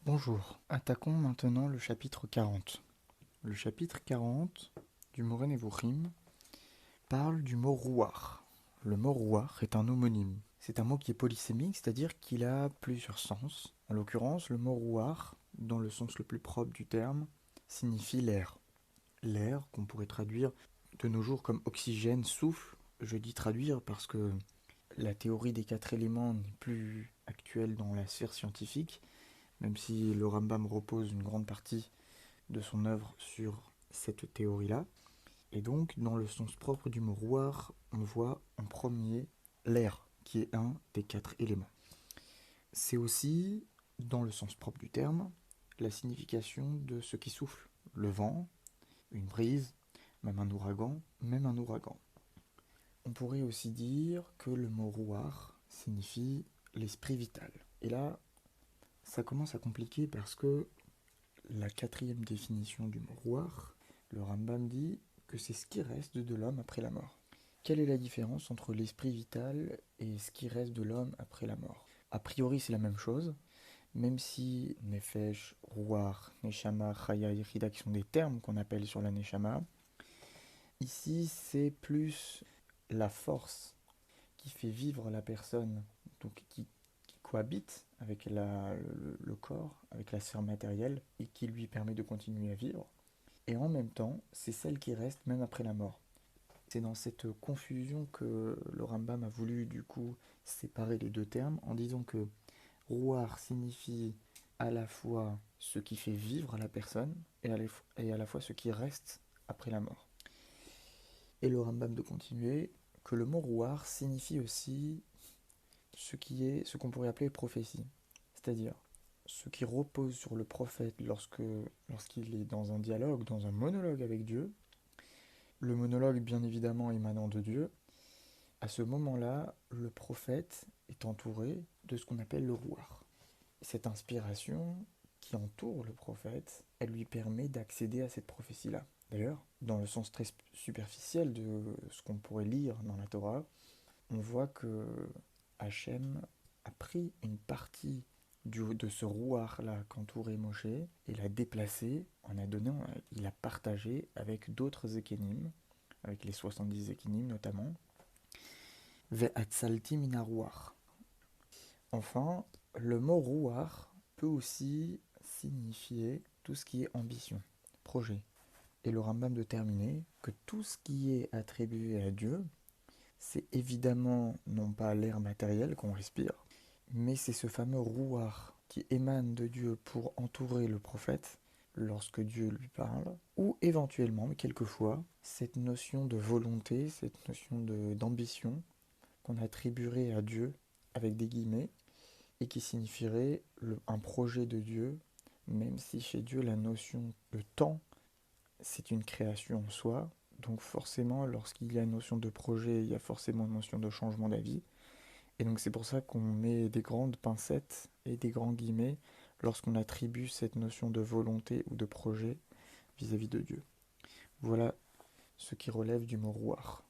Bonjour, attaquons maintenant le chapitre 40. Le chapitre 40 du Moreh Nevuchim parle du mot rouar. Le mot rouar est un homonyme. C'est un mot qui est polysémique, c'est-à-dire qu'il a plusieurs sens. En l'occurrence, le mot rouar, dans le sens le plus propre du terme, signifie l'air. L'air qu'on pourrait traduire de nos jours comme oxygène, souffle. Je dis traduire parce que la théorie des 4 éléments n'est plus actuelle dans la sphère scientifique, même si le Rambam repose une grande partie de son œuvre sur cette théorie-là. Et donc, dans le sens propre du mot rouar, on voit en premier l'air, qui est un des 4 éléments. C'est aussi, dans le sens propre du terme, la signification de ce qui souffle, le vent, une brise, même un ouragan, On pourrait aussi dire que le mot rouar signifie l'esprit vital. Et là, ça commence à compliquer parce que la 4e définition du mot rouar, le Rambam dit que c'est ce qui reste de l'homme après la mort. Quelle est la différence entre l'esprit vital et ce qui reste de l'homme après la mort? A priori, c'est la même chose, même si Nefesh, Rouar, Neshama, Chaya, Yerida, qui sont des termes qu'on appelle sur la Neshama, ici c'est plus la force qui fait vivre la personne, donc qui cohabite avec le corps, avec la sphère matérielle, et qui lui permet de continuer à vivre. Et en même temps, c'est celle qui reste même après la mort. C'est dans cette confusion que le Rambam a voulu du coup séparer les deux termes en disant que rouar signifie à la fois ce qui fait vivre la personne et à la fois ce qui reste après la mort. Et le Rambam de continuer que le mot rouar signifie aussi ce qu'on pourrait appeler prophétie, c'est-à-dire ce qui repose sur le prophète lorsqu'il est dans un dialogue, dans un monologue avec Dieu, le monologue bien évidemment émanant de Dieu. À ce moment-là, le prophète est entouré de ce qu'on appelle le rouar. Cette inspiration qui entoure le prophète, elle lui permet d'accéder à cette prophétie-là. D'ailleurs, dans le sens très superficiel de ce qu'on pourrait lire dans la Torah, on voit que Hachem a pris une partie de ce rouar-là qu'entourait Moshe et l'a déplacé, il a partagé avec d'autres Zekenim, avec les 70 Zekenim notamment, Ve'atzalti minarouar. Enfin, le mot rouar peut aussi signifier tout ce qui est ambition, projet. Et le Rambam de terminer que tout ce qui est attribué à Dieu, c'est évidemment non pas l'air matériel qu'on respire, mais c'est ce fameux rouar qui émane de Dieu pour entourer le prophète lorsque Dieu lui parle, ou éventuellement, mais quelquefois, cette notion de volonté, cette notion d'ambition qu'on attribuerait à Dieu avec des guillemets, et qui signifierait un projet de Dieu, même si chez Dieu la notion de temps, c'est une création en soi, donc forcément lorsqu'il y a une notion de projet, il y a forcément une notion de changement d'avis, et donc c'est pour ça qu'on met des grandes pincettes et des grands guillemets lorsqu'on attribue cette notion de volonté ou de projet vis-à-vis de Dieu. Voilà ce qui relève du mot rouar.